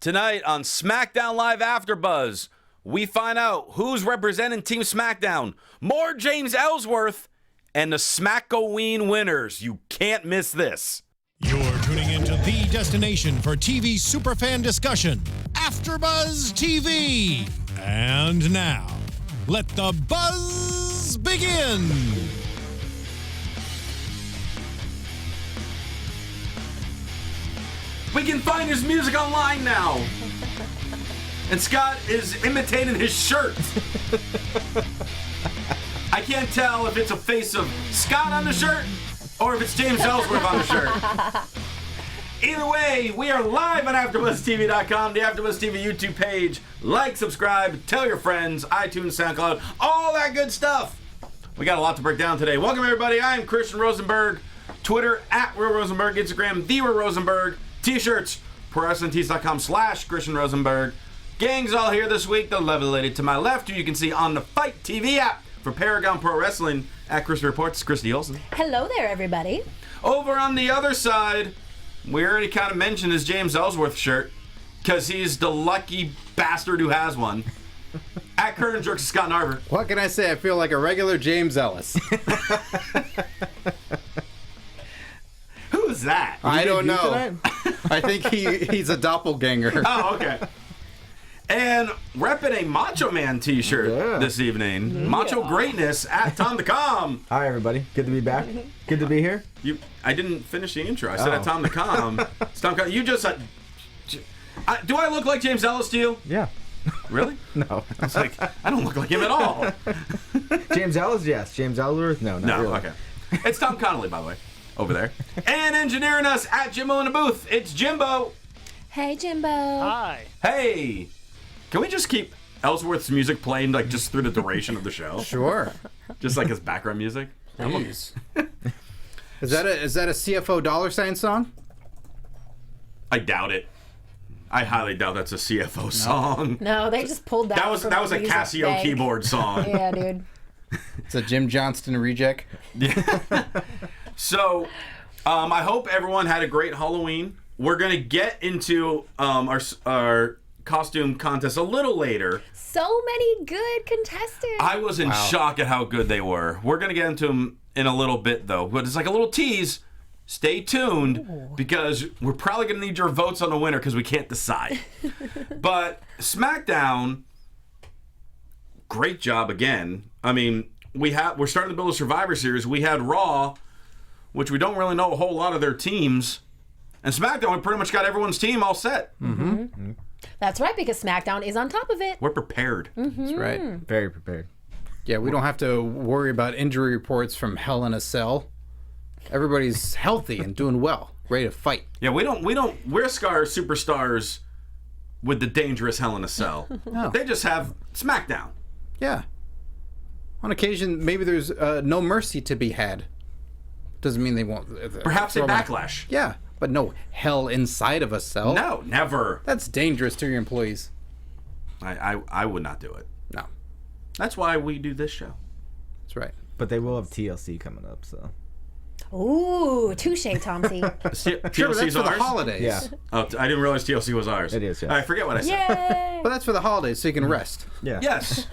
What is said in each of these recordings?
Tonight on SmackDown Live AfterBuzz, we find out who's representing Team SmackDown, more James Ellsworth, and the Smackoween winners. You can't miss this. You're tuning into the destination for TV superfan discussion, AfterBuzz TV. And now, let the buzz begin. We can find his music online now. And Scott is imitating his shirt. I can't tell if it's a face of Scott on the shirt or if it's James Ellsworth on the shirt. Either way, we are live on AfterBuzzTV.com, the AfterBuzz TV YouTube page. Like, subscribe, tell your friends, iTunes, SoundCloud, all that good stuff. We got a lot to break down today. Welcome, everybody. I am Christian Rosenberg. Twitter, @RealRosenberg. Instagram, TheRealRosenberg. T-shirts, ProWrestlingTees.com/Christian Rosenberg. Gang's all here this week. The lovely lady to my left, who you can see on the Fight TV app for Paragon Pro Wrestling, @Christy Reports, Christy Olson. Hello there, everybody. Over on the other side, we already kind of mentioned his James Ellsworth shirt, because he's the lucky bastard who has one. @Curtain Jerks, Scott Narver. What can I say? I feel like a regular James Ellis. Who's that? I don't know. I think he's a doppelganger. Oh, okay. And repping a Macho Man t-shirt this evening. Macho Greatness @Tom the Com. Hi, everybody. Good to be back. Good to be here. I didn't finish the intro. I said Tom the Com. It's Tom Com. You just said... do I look like James Ellis to you? Yeah. Really? No. I was like, I don't look like him at all. James Ellis, yes. James Ellsworth, no, not really. Okay. It's Tom Conolly, by the way, over there. And engineering us @Jimbo in the booth, it's Jimbo. Hey, Jimbo. Hi. Hey. Can we just keep Ellsworth's music playing like just through the duration of the show? Sure. Just like his background music? Please. Is that a CFO $sign song? I doubt it. I highly doubt that's a CFO song. No, they just pulled that. That was a Casio bank. keyboard song. Yeah, dude. It's a Jim Johnston reject. So, I hope everyone had a great Halloween. We're gonna get into our costume contest a little later. So many good contestants. I was in shock at how good they were. We're gonna get into them in a little bit though, but it's like a little tease. Stay tuned because we're probably gonna need your votes on the winner because we can't decide. But SmackDown, great job again. I mean, we're starting to build a Survivor Series. We had Raw, which we don't really know a whole lot of their teams, and SmackDown, we pretty much got everyone's team all set. Mm-hmm. That's right, because SmackDown is on top of it. We're prepared. Mm-hmm. That's right. Very prepared. Yeah, we don't have to worry about injury reports from Hell in a Cell. Everybody's healthy and doing well, ready to fight. Yeah, we're Scar superstars with the dangerous Hell in a Cell. No. They just have SmackDown. Yeah. On occasion, maybe there's no mercy to be had. Doesn't mean they won't. Perhaps a backlash. Yeah, but no hell inside of a cell. No, never. That's dangerous to your employees. I would not do it. No. That's why we do this show. That's right. But they will have TLC coming up, so. Ooh, touche, Tomsy. Sure, but TLC's that's for the ours? holidays. Yeah. Oh, I didn't realize TLC was ours. It is, yeah. All right, forget what I said. Yay! But that's for the holidays, so you can rest. Yeah. Yes.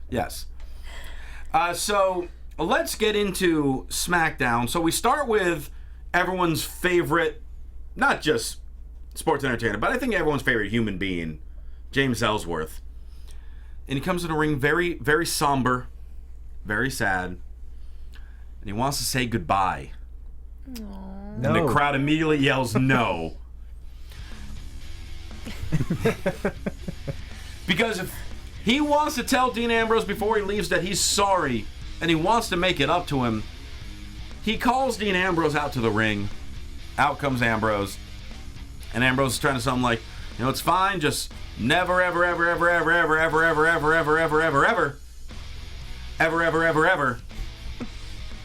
Yes. So let's get into SmackDown. So we start with everyone's favorite, not just sports entertainer, but I think everyone's favorite human being, James Ellsworth. And he comes in the ring very, very somber, very sad, and he wants to say goodbye. Aww. And the crowd immediately yells no. Because if he wants to tell Dean Ambrose before he leaves that he's sorry and he wants to make it up to him, he calls Dean Ambrose out to the ring. Out comes Ambrose. And Ambrose is trying to something like, it's fine, just never, ever, ever, ever, ever, ever, ever, ever, ever, ever, ever, ever, ever, ever, ever, ever, ever,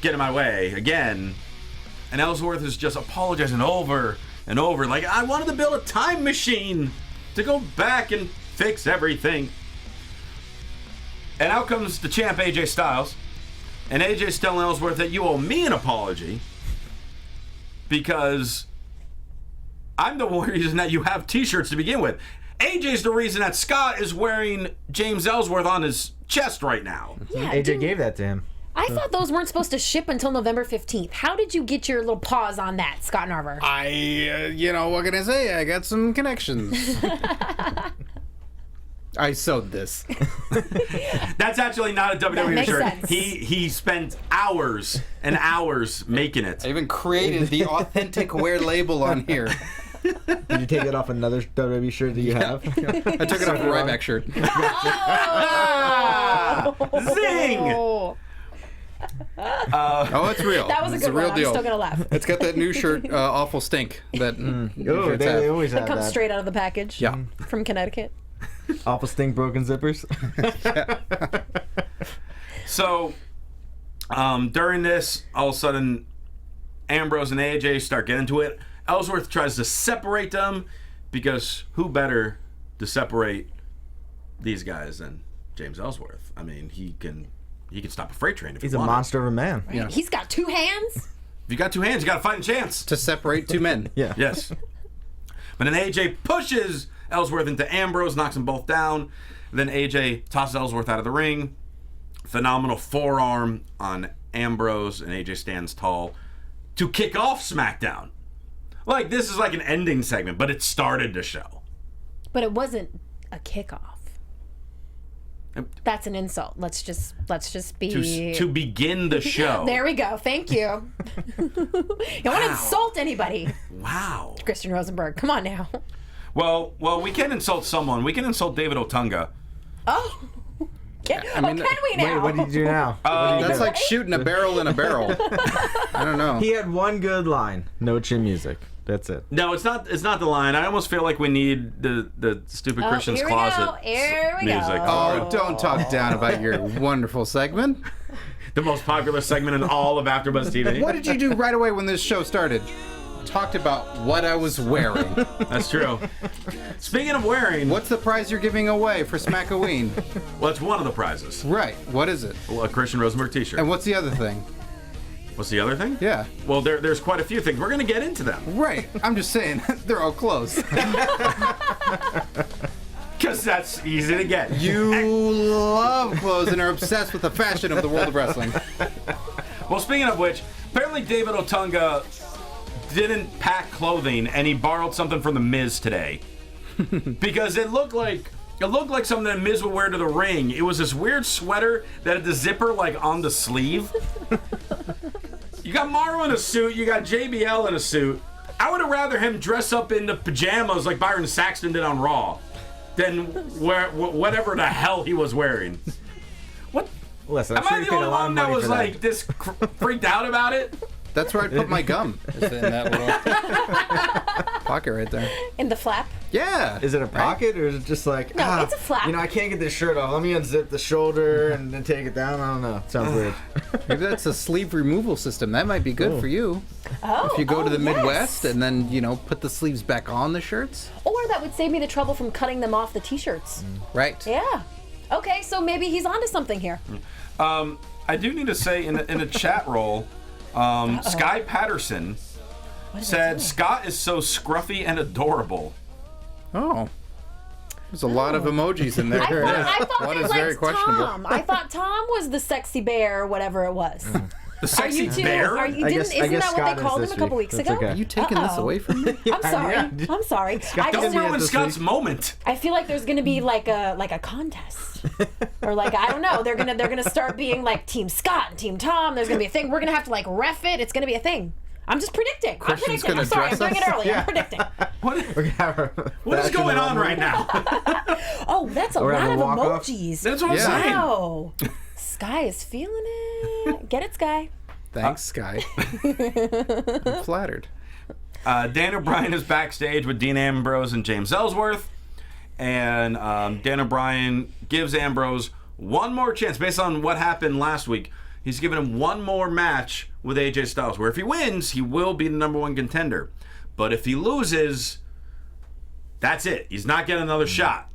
get in my way again. And Ellsworth is just apologizing over and over. Like, I wanted to build a time machine to go back and fix everything. And out comes the champ AJ Styles. And AJ's telling Ellsworth that you owe me an apology because I'm the reason that you have T-shirts to begin with. AJ's the reason that Scott is wearing James Ellsworth on his chest right now. Yeah, AJ gave that to him. I thought those weren't supposed to ship until November 15th. How did you get your little paws on that, Scott Narver? What can I say? I got some connections. I sewed this. That's actually not a WWE makes shirt. sense. He spent hours and hours making it. I even created the authentic wear label on here. Did you take it off another WWE shirt that you have? I took it off a Ryback shirt. Zing! Oh, Oh, it's real. that was a It's good real one. I'm deal. still going to laugh. It's got that new shirt, Awful Stink. That Oh, shirts they have. always It have comes that. straight out of the package. Yeah. From Connecticut. Awful stink, broken zippers. So, during this, all of a sudden, Ambrose and AJ start getting into it. Ellsworth tries to separate them because who better to separate these guys than James Ellsworth? I mean, he can stop a freight train if He's he a wanted. monster of a man. Yeah. He's got 2 hands. If you got 2 hands, you got a fighting chance. To separate two men. Yeah. Yes. But then AJ pushes Ellsworth into Ambrose, knocks them both down. Then AJ tosses Ellsworth out of the ring. Phenomenal forearm on Ambrose, and AJ stands tall to kick off SmackDown. Like, this is like an ending segment, but it started the show. But it wasn't a kickoff. That's an insult. Let's just be... To begin the show. There we go. Thank you. You don't want to insult anybody. Wow. Christian Rosenberg. Come on now. Well, we can insult someone. We can insult David Otunga. Oh. Can we Wait, now? what did you do now? What did you That's do? like shooting a barrel in a barrel. I don't know. He had one good line. No chin music. That's it. No, it's not the line. I almost feel like we need the stupid Christian's here we Closet go. Here we music. go. Oh, don't talk down about your wonderful segment. The most popular segment in all of AfterBuzz TV. What did you do right away when this show started? Talked about what I was wearing. That's true. Speaking of wearing, What's the prize you're giving away for Smackoween? well, it's one of the prizes. Right. What is it? Well, a Christian Rosenberg t-shirt. And what's the other thing? What's the other thing? Yeah. Well, there's quite a few things. We're going to get into them. Right. I'm just saying, they're all close. Because that's easy to get. You love clothes and are obsessed with the fashion of the world of wrestling. Well, speaking of which, apparently David Otunga didn't pack clothing, and he borrowed something from The Miz today. Because it looked like something that Miz would wear to the ring. It was this weird sweater that had the zipper like on the sleeve. You got Mauro in a suit, you got JBL in a suit. I would have rather him dress up in the pajamas like Byron Saxton did on Raw than wear whatever the hell he was wearing. What? Listen, Am I'm sure I you the paid a only lot of one that money was for like this freaked out about it? That's where I put my gum. Is in that little pocket right there. In the flap. Yeah. Is it a pocket or is it just like No, it's a flap. You know, I can't get this shirt off. Let me unzip the shoulder and then take it down. I don't know. Sounds weird. Maybe that's a sleeve removal system. That might be good for you. Oh. If you go to the yes. Midwest and then, put the sleeves back on the shirts. Or that would save me the trouble from cutting them off the t-shirts. Right. Yeah. Okay, so maybe he's onto something here. I do need to say in the chat roll, Sky Patterson said Scott is so scruffy and adorable. Oh. There's a lot of emojis in there. I thought One they is very liked questionable. Tom. I thought Tom was the sexy bear or whatever it was. The sexy Are you two? bear? Are you, I isn't guess that what Scott they is called him this a couple week. weeks That's ago? okay. Are you taking this away from me? I'm sorry. Yeah. I'm sorry. Don't me ruin this Scott's week. moment. I feel like there's gonna be like a contest, or like I don't know. They're gonna start being like Team Scott and Team Tom. There's gonna be a thing. We're gonna have to like ref it. It's gonna be a thing. I'm just predicting. Christian's I'm gonna sorry. I'm dress doing it us? early. I'm predicting. What is going on right now? Oh, that's a We're lot having of a walk-off? emojis. That's what I'm Yeah. saying. Wow. Sky is feeling it. Get it, Sky. Thanks, Sky. I'm flattered. Dan O'Brien is backstage with Dean Ambrose and James Ellsworth. And Dan O'Brien gives Ambrose one more chance. Based on what happened last week, he's given him one more match with AJ Styles, where if he wins, he will be the #1 contender. But if he loses, that's it. He's not getting another shot.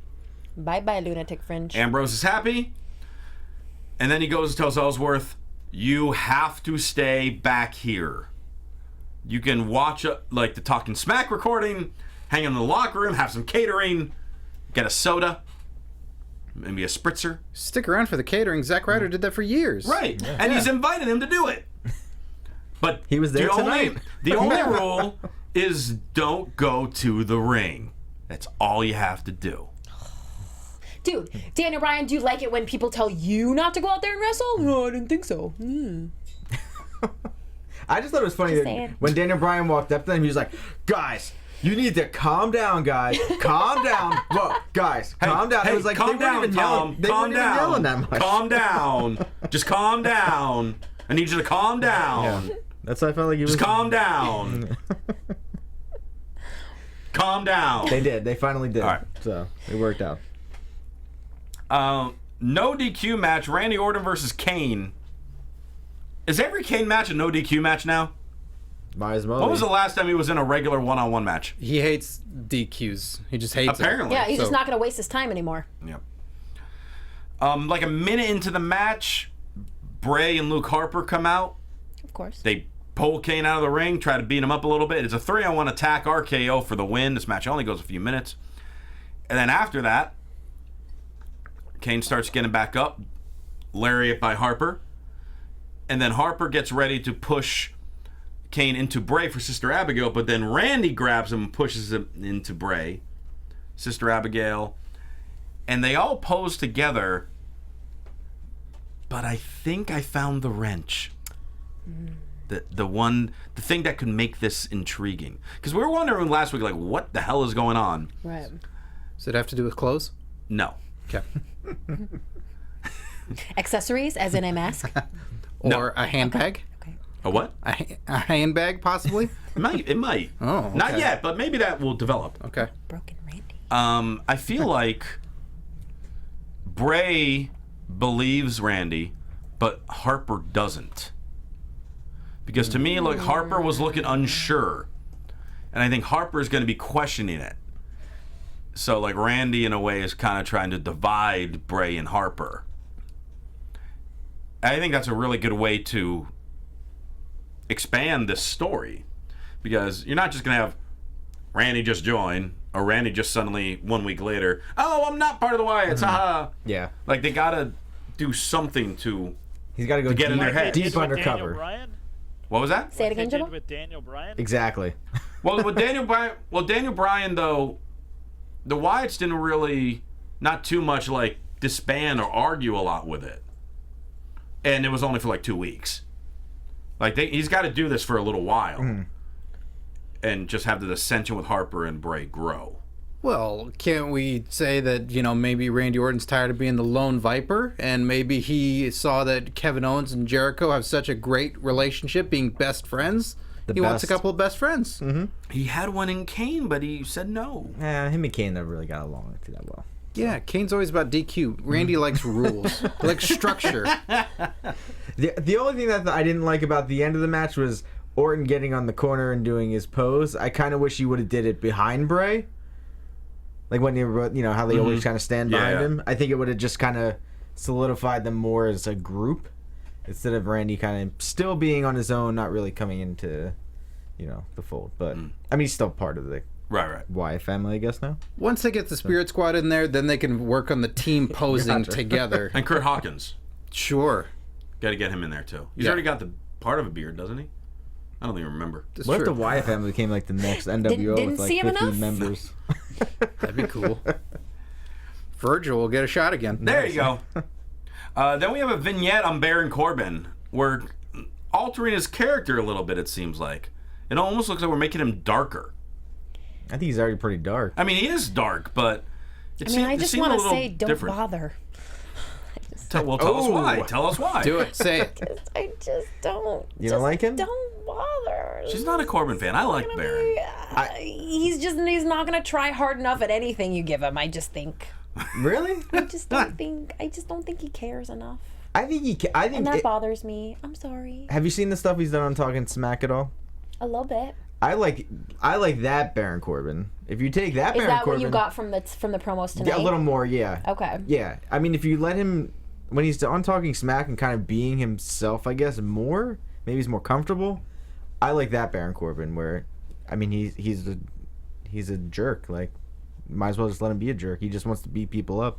Bye-bye, lunatic fringe. Ambrose is happy. And then he goes and tells Ellsworth, you have to stay back here. You can watch like the Talking Smack recording, hang in the locker room, have some catering, get a soda, maybe a spritzer. Stick around for the catering. Zack Ryder did that for years. Right, and he's invited him to do it. But He was there tonight. The only rule is don't go to the ring. That's all you have to do. Dude, Daniel Bryan, do you like it when people tell you not to go out there and wrestle? No, I didn't think so. I just thought it was funny Just that saying. when Daniel Bryan walked up to them, he was like, "Guys, you need to calm down, guys. Calm down. Look, guys, calm down." Hey, It was like calm they weren't down, even Tom. yelling. They Calm weren't even down. yelling that much. Calm down. Just calm down. I need you to calm down. That's what I felt like he was. Just calm down. Calm down. They did. They finally did. All right. So it worked out. No DQ match. Randy Orton versus Kane. Is every Kane match a no DQ match now? Might as well. When was the last time he was in a regular one-on-one match? He hates DQs. He just hates it. Apparently. Yeah, he's just So- not going to waste his time anymore. Yep. Like a minute into the match, Bray and Luke Harper come out. Of course. They pull Kane out of the ring, try to beat him up a little bit. It's a 3-on-1 attack RKO for the win. This match only goes a few minutes. And then after that, Kane starts getting back up, lariat by Harper. And then Harper gets ready to push Kane into Bray for Sister Abigail, but then Randy grabs him and pushes him into Bray, Sister Abigail. And they all pose together, but I think I found the wrench. The thing that could make this intriguing. Because we were wondering last week, like, what the hell is going on? Right. Does it have to do with clothes? No. Okay. Accessories, as in a mask? Or a handbag? Okay. A what? A handbag, possibly? It might. Oh, okay. Not yet, but maybe that will develop. Okay. Broken Randy. I feel like Bray believes Randy, but Harper doesn't. Because to me, like, Harper was looking unsure. And I think Harper's going to be questioning it. So, like, Randy, in a way, is kind of trying to divide Bray and Harper. I think that's a really good way to expand this story. Because you're not just going to have Randy just join, or Randy just suddenly, 1 week later, "Oh, I'm not part of the Wyatts, haha." Yeah. Like, they got to do something to... He's got to go get in deep, their head. deep Did with undercover. Daniel Bryan? What was that? Say it They again, did Jimbo? with Daniel Bryan? Exactly. Well, with Daniel Bryan, though, the Wyatts didn't really, not too much, like, disband or argue a lot with it. And it was only for, like, 2 weeks. Like, he's got to do this for a little while. And just have the dissension with Harper and Bray grow. Well, can't we say that, maybe Randy Orton's tired of being the lone viper, and maybe he saw that Kevin Owens and Jericho have such a great relationship, being best friends? He wants a best. couple of best friends. Mm-hmm. He had one in Kane, but he said no. Him and Kane never really got along too that well. Yeah, Kane's always about DQ. Randy likes rules. He likes structure. The only thing that I didn't like about the end of the match was Orton getting on the corner and doing his pose. I kind of wish he would have did it behind Bray. Like when how they always kind of stand behind him. I think it would have just kind of solidified them more as a group instead of Randy kind of still being on his own, not really coming into, the fold. But I mean, he's still part of the Right. Wyatt family, I guess now. Once they get the Spirit Squad in there, then they can work on the team posing Gotcha. together. And Kurt Hawkins. Sure. Got to get him in there, too. He's Yeah. already got the part of a beard, doesn't he? I don't even remember. That's What if true. the Wyatt family became like the next NWO didn't with like see him 50 enough? members? That'd be cool. Virgil will get a shot again. There you go. Then we have a vignette on Baron Corbin. We're altering his character a little bit, it seems like. It almost looks like we're making him darker. I think he's already pretty dark. I mean, he is dark, but I just want to say, don't different. bother. Tell us why. Tell us why. Do it. Say it. I just don't. You don't like him? Don't bother. She's not a Corbin fan. I like Baron. He's not gonna try hard enough at anything you give him. I just think. Really? I just don't think he cares enough, I think he. I think. and that bothers me. I'm sorry. Have you seen the stuff he's done on Talking Smack at all? A little bit. I like that Baron Corbin. If you take that Is Baron that Corbin, what you got from the promos tonight? yeah, a little more, yeah. Okay. Yeah, I mean, if you let him when he's on Talking Smack and kind of being himself, I guess more. Maybe he's more comfortable. I like that Baron Corbin where, I mean, he's a jerk. Like, might as well just let him be a jerk. He just wants to beat people up.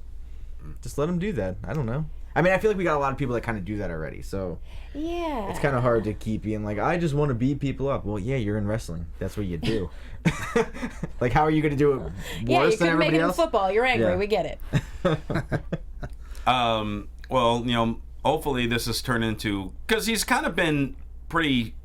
Just let him do that. I don't know. I mean, I feel like we got a lot of people that kind of do that already. So Yeah. it's kind of hard to keep being like, I just want to beat people up. Well, yeah, you're in wrestling. That's what you do. Like, how are you going to do it worse Yeah, you than couldn't make everybody it in else? football. You're angry. Yeah. We get it. Well, hopefully this has turned into, because he's kind of been pretty,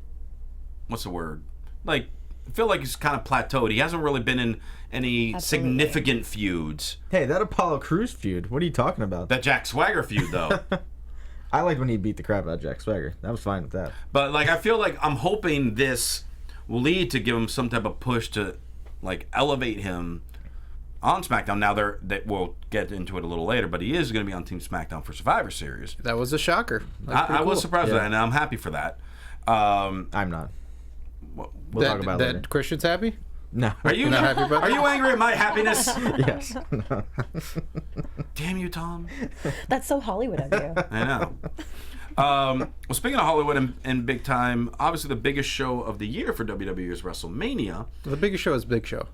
what's the word? Like, I feel like he's kind of plateaued. He hasn't really been in any Absolutely. significant feuds. Hey, that Apollo Crews feud. What are you talking about? That Jack Swagger feud, though. I liked when he beat the crap out of Jack Swagger. I was fine with that. But, like, I feel like I'm hoping this will lead to give him some type of push to, like, elevate him on SmackDown. Now, we'll get into it a little later, but he is going to be on Team SmackDown for Survivor Series. That was a shocker. I was cool. surprised with Yeah. that, and I'm happy for that. I'm not. We'll talk about it later. That Christian's happy? No. Are you not happy about Are that? you angry at my happiness? Yes. No. Damn you, Tom. That's so Hollywood of you. I know. Well, speaking of Hollywood and big time, obviously the biggest show of the year for WWE is WrestleMania. The biggest show is Big Show.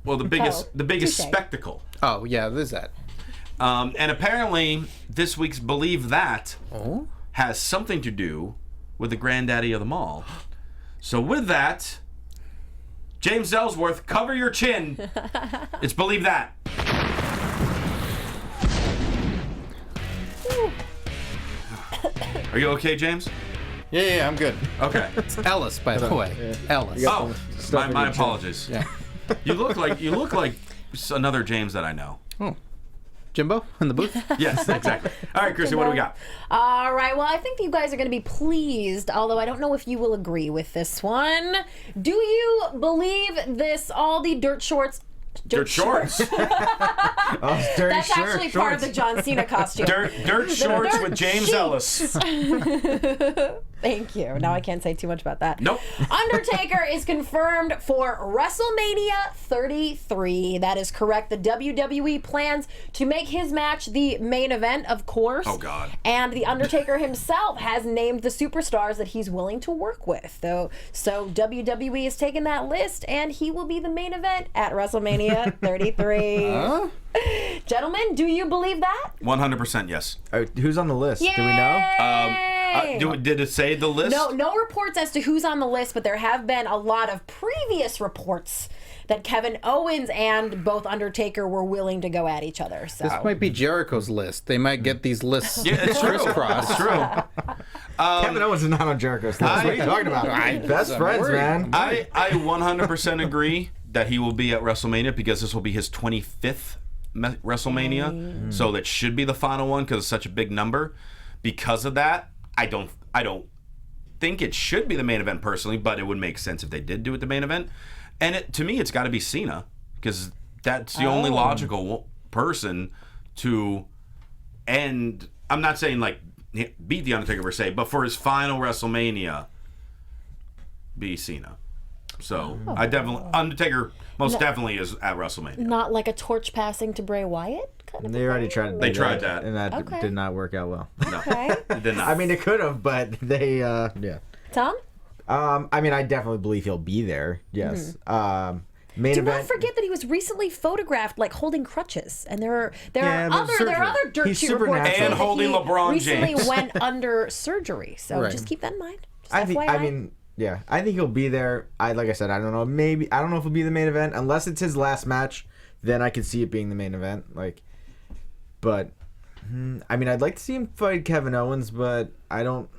Well, the biggest touche. spectacle. Oh, yeah, there's that. And apparently this week's Believe That Oh? has something to do with the granddaddy of them all. So with that, James Ellsworth, cover your chin. It's Believe That. Are you okay, James? Yeah, I'm good. Okay. Ellis, by the way. Ellis. Oh, Stuff in my your chin. apologies. Yeah. You look like another James that I know. Oh. Jimbo in the booth? Yes, exactly. All right, Christy, what do we got? All right. Well, I think you guys are going to be pleased, although I don't know if you will agree with this one. Do you believe this? All the dirt shorts. Dirt shorts. Oh, it's dirty That's actually part of the John Cena costume. Dirt shorts dirt with James sheets. Ellis. Thank you. Now I can't say too much about that. Nope. Undertaker is confirmed for WrestleMania 33. That is correct. The WWE plans to make his match the main event, of course. Oh, God. And the Undertaker himself has named the superstars that he's willing to work with. So WWE has taken that list, and he will be the main event at WrestleMania 33. Gentlemen, do you believe that? 100% yes. Who's on the list? Yay! Do we know? Did it say the list? No reports as to who's on the list, but there have been a lot of previous reports that Kevin Owens and both Undertaker were willing to go at each other. So This might be Jericho's list. They might get these lists Yeah, it's true. crisscrossed. It's true. Kevin Owens is not on Jericho's list. What are you talking about? Best I'm friends, worried. man. I 100% agree that he will be at WrestleMania because this will be his 25th WrestleMania. So that should be the final one because it's such a big number. Because of that, I don't think it should be the main event personally, but it would make sense if they did do it the main event. And to me, it's got to be Cena because that's the only logical person to end. I'm not saying like beat the Undertaker per se, but for his final WrestleMania, be Cena. So I definitely Undertaker most definitely is at WrestleMania. not like a torch passing to Bray Wyatt? Kind of They already tried to do They tried that. and that Okay. did not work out well. No, Okay. it did not. I mean, it could have, but they, yeah. Tom? I mean, I definitely believe he'll be there. Yes. Main Do event. not forget that he was recently photographed like holding crutches, and there are Yeah, but other surgery. dirt He's sheet reports supernatural. saying And that holding he LeBron recently James. went under surgery. So Right. just keep that in mind. Just I think. I FYI. mean, yeah. I think he'll be there. Like I said, I don't know. Maybe I don't know if it'll be the main event unless it's his last match. Then I could see it being the main event. But I mean, I'd like to see him fight Kevin Owens, but I don't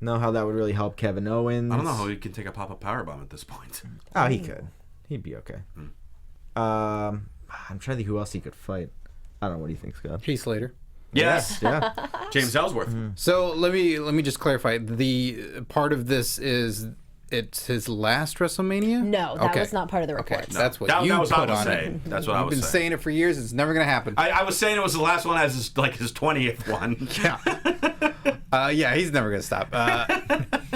know how that would really help Kevin Owens. I don't know how he can take a pop-up powerbomb at this point. Oh, he could. He'd be okay. I'm trying to think who else he could fight. I don't know. What do you think, Scott? Heath Slater. Yes, Yeah. James Ellsworth. So let me just clarify. The part of this is it's his last WrestleMania. No, that Okay. was not part of the Okay, report. that's what That you was put what I was on saying. it. That's what I I've was been saying. saying it for years. It's never gonna happen. I was saying it was the last one as his 20th one. Yeah, he's never gonna stop,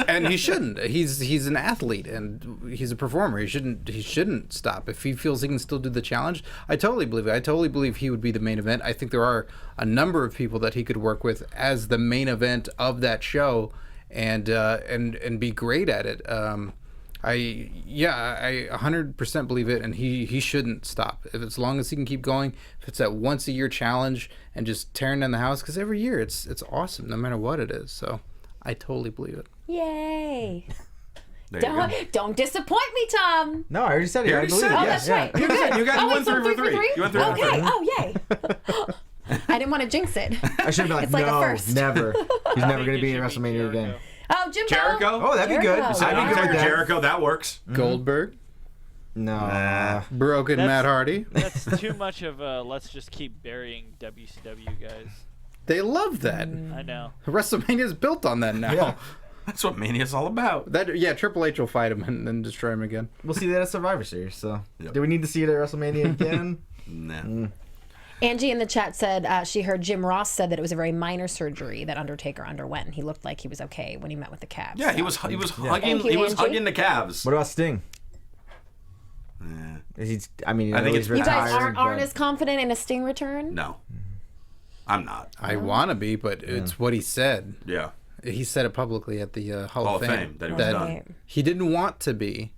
and he shouldn't. He's an athlete and he's a performer. He shouldn't stop if he feels he can still do the challenge. I totally believe it. I totally believe he would be the main event. I think there are a number of people that he could work with as the main event of that show, and be great at it. I 100% believe it, and he shouldn't stop. If as long as he can keep going, if it's that once a year challenge and just tearing down the house, because every year it's awesome no matter what it is. So I totally believe it. Yay! There you go. Don't disappoint me, Tom. No, I already said it. You I already believe said it. it. Oh, Yeah, that's yeah. right. You're You good. got Oh, one wait, so through for three. You went through for Okay. three. Oh, yay. I didn't want to jinx it. I should have been like, It's like a no, first. never. He's never going to be It in should be WrestleMania Jericho. again. Oh, Jimbo. Jericho? Oh, that'd be good. Jericho. I'd be good with Undertaker, that. Jericho, that works. Goldberg, No. Broken That's- Matt Hardy. That's too much of a let's just keep burying WCW guys. They love that. I know. WrestleMania is built on that now. Yeah. That's what Mania's all about. Triple H will fight him and then destroy him again. We'll see that at Survivor Series. So, Yep. do we need to see it at WrestleMania again? Nah. Angie in the chat said she heard Jim Ross said that it was a very minor surgery that Undertaker underwent, and he looked like he was okay when he met with the Cavs. Yeah, so. he was hugging Thank you, he was Angie. hugging the calves. What about Sting? Eh, He's, I mean, I think he's it's- You guys retired, aren't but- as confident in a Sting return? no. I'm not. I want to be, but it's what he said. Yeah. He said it publicly at the Hall Hall of of Fame, Fame, that he was done. he didn't want to be,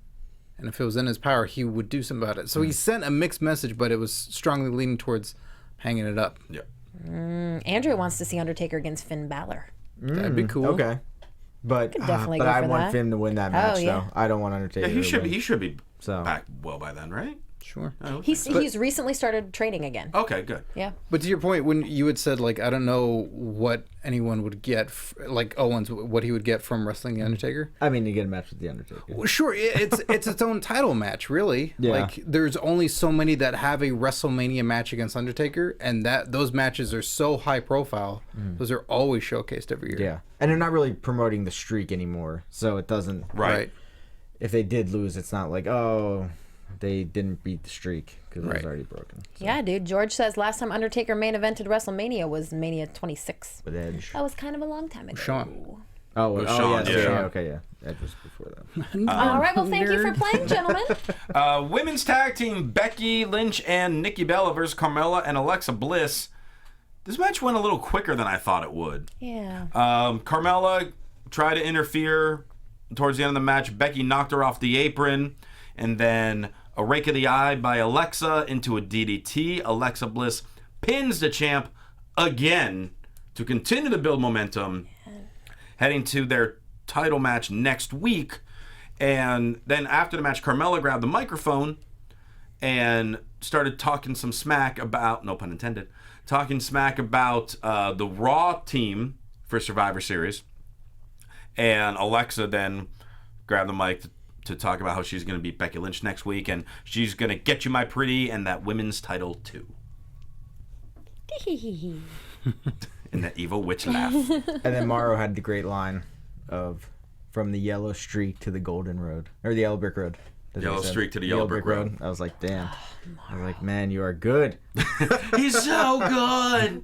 and if it was in his power, he would do something about it. So he sent a mixed message, but it was strongly leaning towards hanging it up. Yeah. Andrew wants to see Undertaker against Finn Balor. That'd be cool. Okay. But, Could definitely but go I for want that. Finn to win that match, yeah. though. I don't want Undertaker Yeah, he to should win. be. He should be So- back well by then, right? Sure. He's recently started training again. Okay, good. Yeah. But to your point, when you had said, like, I don't know what anyone would get, like Owens, what he would get from wrestling The Undertaker. I mean, to get a match with The Undertaker. Well, sure, it's its own title match, really. Yeah. Like, there's only so many that have a WrestleMania match against Undertaker, and those matches are so high profile. Those are always showcased every year. Yeah. And they're not really promoting the streak anymore, so it doesn't... Right. If they did lose, it's not like, oh, they didn't beat the streak, because it was Right. already broken. So, Yeah, dude. George says last time Undertaker main evented WrestleMania was Mania 26. with Edge. That was kind of a long time ago. Shawn. Oh, With oh Shawn, yeah, yeah. yeah, okay, yeah. Edge was before that. All right, well, thank you for playing, gentlemen. Women's tag team Becky Lynch and Nikki Bella versus Carmella and Alexa Bliss. This match went a little quicker than I thought it would. Yeah. Carmella tried to interfere towards the end of the match. Becky knocked her off the apron, and then a rake of the eye by Alexa into a DDT. Alexa Bliss pins the champ again to continue to build momentum, heading to their title match next week. And then after the match, Carmella grabbed the microphone and started talking some smack about, no pun intended, talking smack about the Raw team for Survivor Series. And Alexa then grabbed the mic to talk about how she's going to beat Becky Lynch next week, and she's going to get you, my pretty, and that women's title too. And that evil witch laugh. And then Morrow had the great line of, from the yellow streak to the golden road. Or the yellow brick road. That's what Yellow he said. streak to the yellow brick road. I was like, damn. I was like, man, you are good. He's so good.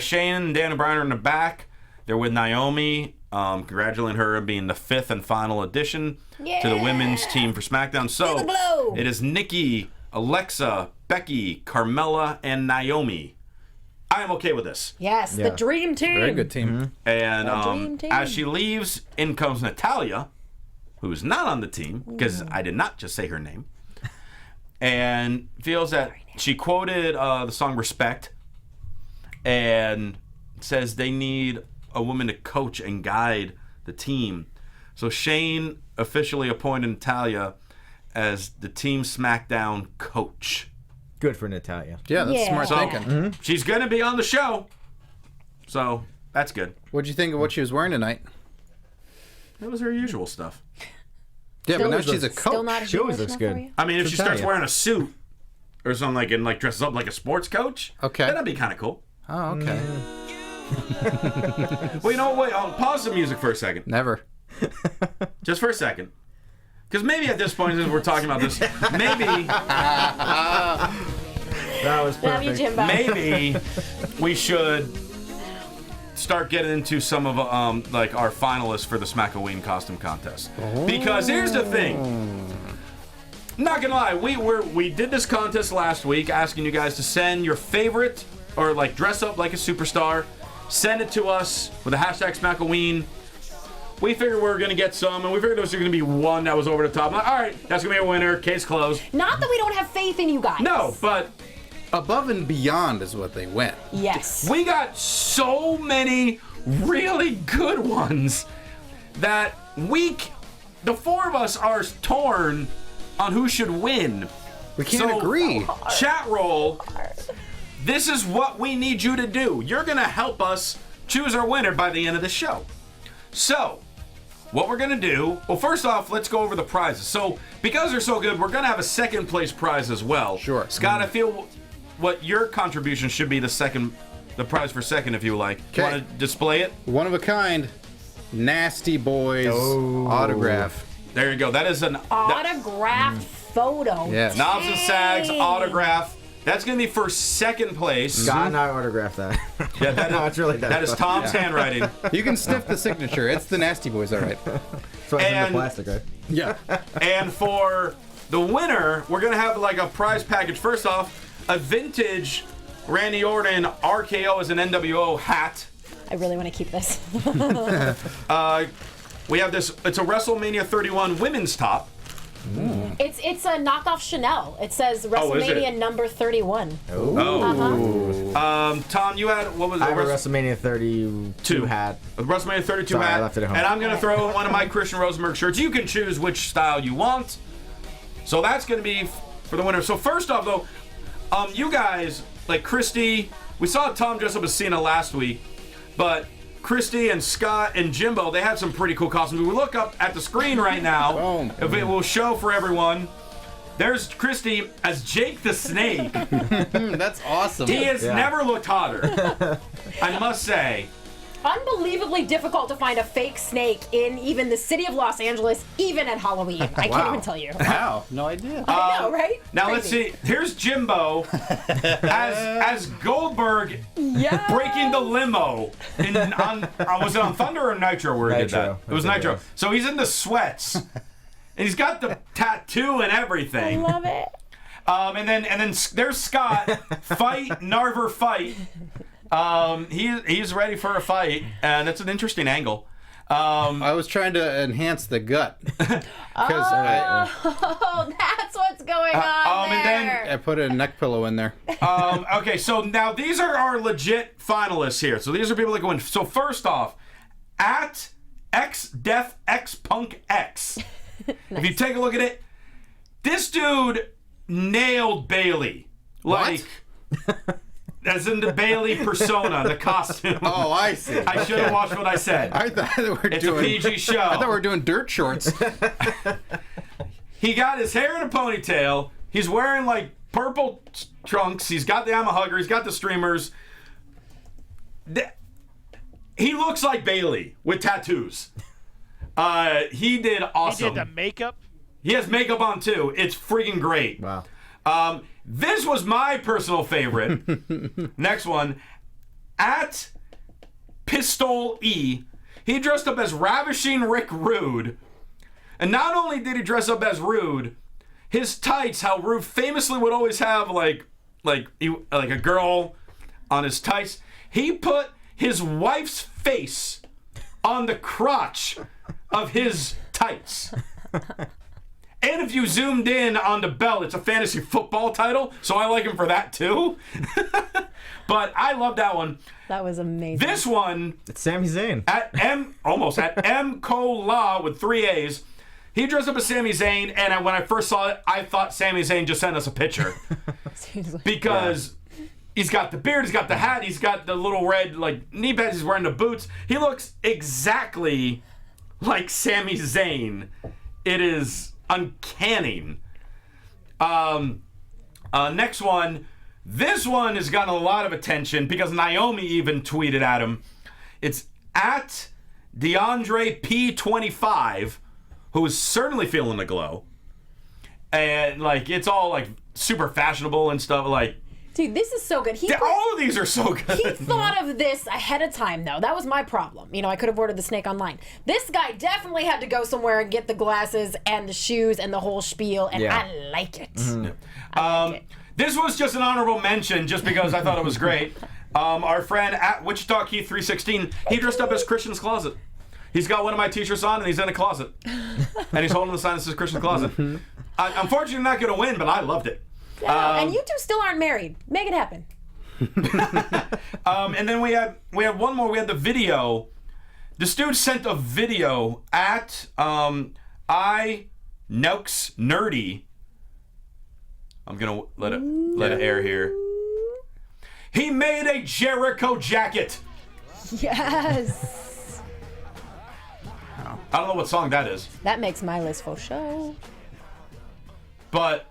Shane and Daniel Bryan are in the back. They're with Naomi, congratulating her on being the 5th and final addition to the women's team for SmackDown. So the blow. it is Nikki, Alexa, Becky, Carmella, and Naomi. I am okay with this. Yes, Yeah. the dream team. Very good team. And dream team. as she leaves, in comes Natalya, who's not on the team, because I did not just say her name, and feels that she quoted the song Respect and says they need a woman to coach and guide the team. So Shane officially appointed Natalya as the Team SmackDown coach. Good for Natalya. Yeah, that's Yeah. smart So thinking. she's going to be on the show. So that's good. What'd you think of what she was wearing tonight? That was her usual stuff. Yeah, but now Still she's a looks- coach. Still not She always English looks enough for good. you? I mean, if she starts Natalya. wearing a suit or something like and like dresses up like a sports coach, Okay. then that'd be kind of cool. Oh, okay. Well, you know what? Wait, I'll pause the music for a second. Never. Just for a second. Because maybe at this point, as we're talking about this, maybe That was Love you, perfect. Jimbo. maybe we should start getting into some of like our finalists for the Smack-A-Ween costume contest. Because here's the thing. Not gonna lie, we did this contest last week, asking you guys to send your favorite or like dress up like a superstar Send it to us with the hashtag SmackDown. We figured we were going to get some, and we figured there was going to be one that was over the top. I'm like, all right, that's going to be a winner. Case closed. Not that we don't have faith in you guys. No, but Above and beyond is what they went. Yes. we got so many really good ones that the four of us are torn on who should win. We can't So, agree. Chat roll. This is what we need you to do. You're going to help us choose our winner by the end of the show. So, what we're going to do, well, first off, let's go over the prizes. So, because they're so good, we're going to have a second place prize as well. Sure. Scott, I feel what your contribution should be the prize for second, if you like. Okay. Want to display it? One of a kind. Nasty Boys autograph. There you go. That is an Autographed photo. Yes. Knobs and Sags Dang. autograph. That's going to be for second place. Scott and I autographed that. Yeah, that No, is, it's really that is Tom's handwriting. You can sniff the signature. It's the Nasty Boys, all right. So it's in the And- plastic, right? Yeah. And for the winner, we're going to have like a prize package. First off, a vintage Randy Orton RKO as an NWO hat. I really want to keep this. We have this, it's a WrestleMania 31 women's top. It's a knockoff Chanel. It says Oh, is it? WrestleMania number 31. Tom, you had, what was it? I have a WrestleMania 32 hat. A WrestleMania 32 Sorry, I hat. left it at home. And I'm going to throw in one of my Christian Rosenberg shirts. You can choose which style you want. So that's going to be for the winner. So first off, though, you guys, like Christy, we saw Tom dress up as Cena last week, but Christy and Scott and Jimbo, they had some pretty cool costumes. We look up at the screen right now. Boom. If it will show for everyone. There's Christy as Jake the Snake. That's awesome. He has never looked hotter, I must say. Unbelievably difficult to find a fake snake in even the city of Los Angeles, even at Halloween. I can't even tell you. Wow. No idea. I know, right? Now let's Crazy. see. Here's Jimbo as Goldberg Yeah. breaking the limo. Was it on Thunder or Nitro where he did that? Nitro. It was I think it Nitro. was. So he's in the sweats. And he's got the tattoo and I everything. love it. And then there's Scott. Fight, Narver, fight. He's ready for a fight, and it's an interesting angle. I was trying to enhance the gut. Because Oh, that's what's going on and then- there. I put a neck pillow in there. Okay, so now these are our legit finalists here. So these are people that go in. So first off, at XDeathXPunkX. If you take a look at it, this dude nailed Bailey. Like, as in the Bailey persona, the costume. Oh, I see. I should have watched what I said. I thought we were It's doing. a PG show. I thought we were doing dirt shorts. He got his hair in a ponytail. He's wearing like purple trunks. He's got the I'm a Hugger. He's got the streamers. He looks like Bailey with tattoos. He did He awesome. did the makeup. He has makeup on too. It's freaking great. Wow. This was my personal favorite. Next one. At Pistol E. He dressed up as Ravishing Rick Rude. And not only did he dress up as Rude, his tights, how Rude famously would always have like a girl on his tights. He put his wife's face on the crotch of his tights. And if you zoomed in on the belt, it's a fantasy football title, so I like him for that too. But I love that one. That was amazing. This one It's Sami Zayn. at M Cola with 3 A's. He dressed up as Sami Zayn, and when I first saw it, I thought Sami Zayn just sent us a picture Seriously. because he's got the beard, he's got the hat, he's got the little red like knee pads, he's wearing the boots. He looks exactly like Sami Zayn. It is uncanny. Next one. This one has gotten a lot of attention because Naomi even tweeted at him. It's at DeAndre P25, who is certainly feeling the glow. And like it's all like super fashionable and stuff. Like Dude, this is so good. all of these are so good. He thought of this ahead of time, though. That was my problem. You know, I could have ordered the snake online. This guy definitely had to go somewhere and get the glasses and the shoes and the whole spiel, and Yeah. I like it. This was just an honorable mention just because I thought it was great. Our friend at Wichita Key 316, he dressed up as Christian's Closet. He's got one of my t-shirts on, and he's in a closet. And he's holding the sign that says Christian's Closet. Unfortunately, not going to win, but I loved it. And you two still aren't married. Make it happen. And then we had one more. We had the video. This dude sent a video at I Nokes Nerdy. I'm gonna let it air here. He made a Jericho jacket. Yes. I don't know what song that is, That makes my list for show. but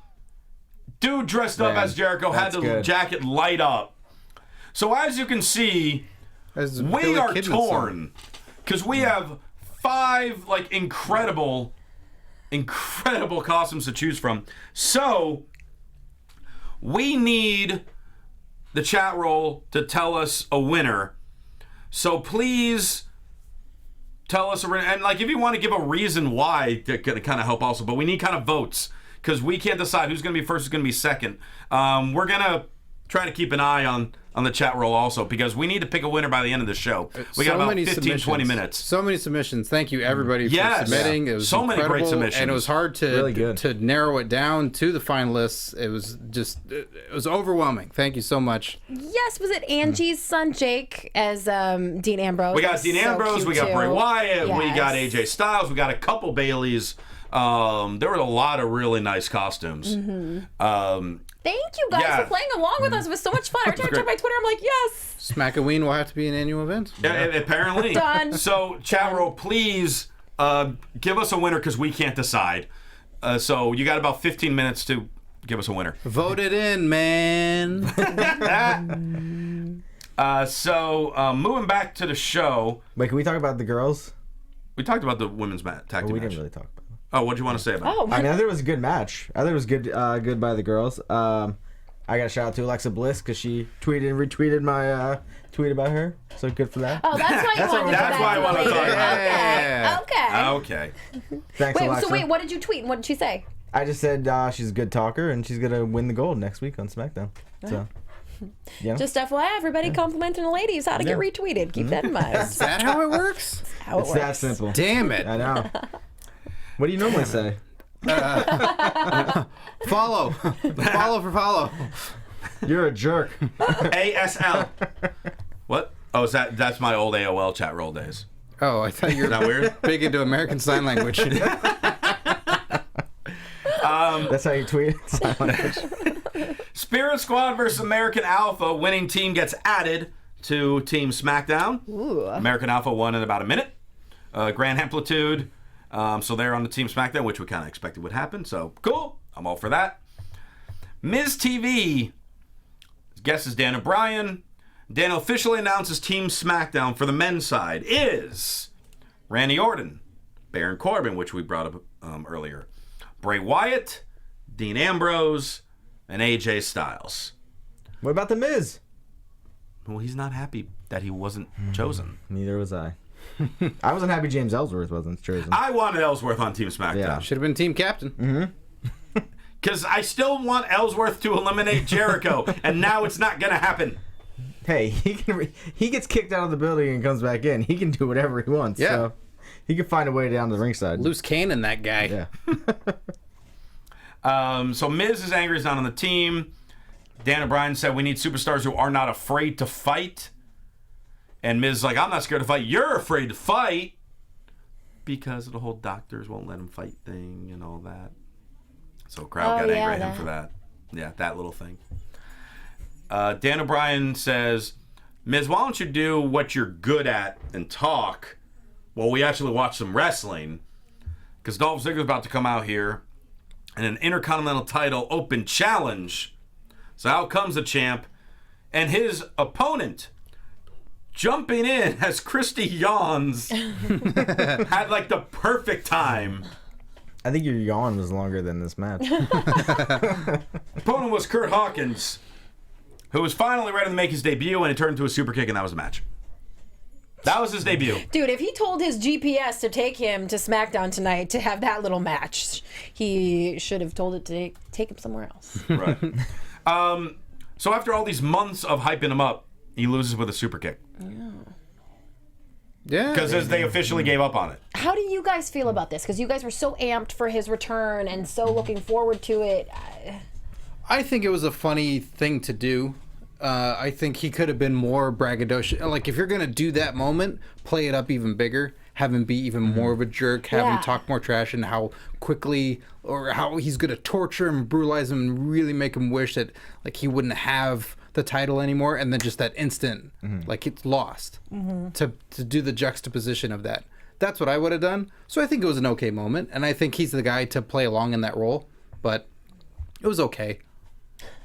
dude dressed up Man, as Jericho had that's the good. jacket light up. So as you can see, As we Billy are Kidman song. torn because we have 5 like incredible costumes to choose from. So we need the chat roll to tell us a winner. So please tell us a winner. And like if you want to give a reason why, to kind of help also. But we need kind of votes because we can't decide who's going to be first, who's going to be second. We're going to try to keep an eye on the chat roll also because we need to pick a winner by the end of the show. We got about 15, 20 minutes. So many submissions. Thank you everybody Yes. for submitting. It was So many great incredible, submissions. and it was hard Really good. to narrow it down to the finalists. It was just it was overwhelming. Thank you so much. Yes, was it Angie's son Jake as Dean Ambrose? We got That's Dean so Ambrose, cute, we got too. Bray Wyatt, we got Yes. AJ Styles, we got a couple Baileys. There were a lot of really nice costumes. Thank you guys Yeah. for playing along with us. It was so much fun. Every time I check my Twitter, I'm like, yes. Smackaween will have to be an annual event. Yeah, apparently. Done. So, chat roll, please give us a winner because we can't decide. So you got about 15 minutes to give us a winner. Vote it in, man. Moving back to the show, Wait, can we talk about the girls? we talked about the women's tag team We match. didn't really talk about it. Oh, what do you want to say about it? Oh, I mean, I thought it was a good match. I thought it was good by the girls. I got a shout out to Alexa Bliss because she tweeted and retweeted my tweet about her. So good for that. oh, that's why you wanted to that's why I wanna later. talk about it. Yeah. Okay. Okay. Thanks, Wait, Alexa. so wait, what did you tweet and what did she say? I just said she's a good talker and she's gonna win the gold next week on SmackDown. So, you know, Just FYI, everybody complimenting the ladies how to get retweeted. Keep that in mind. Is that how it works? How it it's works. that simple. Damn it. I know. What do you normally say? Follow. Follow for follow. You're a jerk. ASL. What? Oh, that's my old AOL chat roll days. Oh, I thought you Is that were weird? big into American Sign Language. That's how you tweet. Sign language. Spirit Squad versus American Alpha. Winning team gets added to Team SmackDown. Ooh. American Alpha won in about a minute. Grand Amplitude. So they're on the Team SmackDown, which we kind of expected would happen. So cool. I'm all for that. Miz TV. Guest is Dan O'Brien. Dan officially announces Team SmackDown for the men's side is Randy Orton, Baron Corbin, which we brought up earlier, Bray Wyatt, Dean Ambrose, and AJ Styles. What about the Miz? Well, he's not happy that he wasn't chosen. Neither was I. I wasn't happy James Ellsworth wasn't chosen. I wanted Ellsworth on Team SmackDown. Yeah. Should have been team captain. Because I still want Ellsworth to eliminate Jericho, and now it's not going to happen. Hey, he gets kicked out of the building and comes back in. He can do whatever he wants. Yeah. So he can find a way down to the ringside. Loose cannon, that guy. Yeah. So Miz is angry he's not on the team. Dan O'Brien said we need superstars who are not afraid to fight. And Miz is like, I'm not scared to fight. You're afraid to fight. Because of the whole doctors won't let him fight thing and all that. So crowd got angry at him for that. Yeah, that little thing. Dan O'Brien says, Miz, why don't you do what you're good at and talk while we actually watch some wrestling? Because Dolph Ziggler's about to come out here in an Intercontinental title open challenge. So out comes the champ and his opponent jumping in as Christy Yawns had like the perfect time. I think your yawn was longer than this match. Opponent was Kurt Hawkins, who was finally ready to make his debut, and it turned into a super kick, and that was the match. That was his debut. Dude, if he told his GPS to take him to SmackDown tonight to have that little match, he should have told it to take him somewhere else. Right. So after all these months of hyping him up, He loses with a super kick. Yeah. Because they officially gave up on it. How do you guys feel about this? Because you guys were so amped for his return and so looking forward to it. I think it was a funny thing to do. I think he could have been more braggadocious. Like, if you're going to do that moment, play it up even bigger. Have him be even more of a jerk. Have him talk more trash and how quickly or how he's going to torture him, brutalize him, and really make him wish that, like, he wouldn't have the title anymore. And then just that instant, like, it's lost. To do the juxtaposition of that. That's what I would have done. So I think it was an okay moment. And I think he's the guy to play along in that role. But it was okay.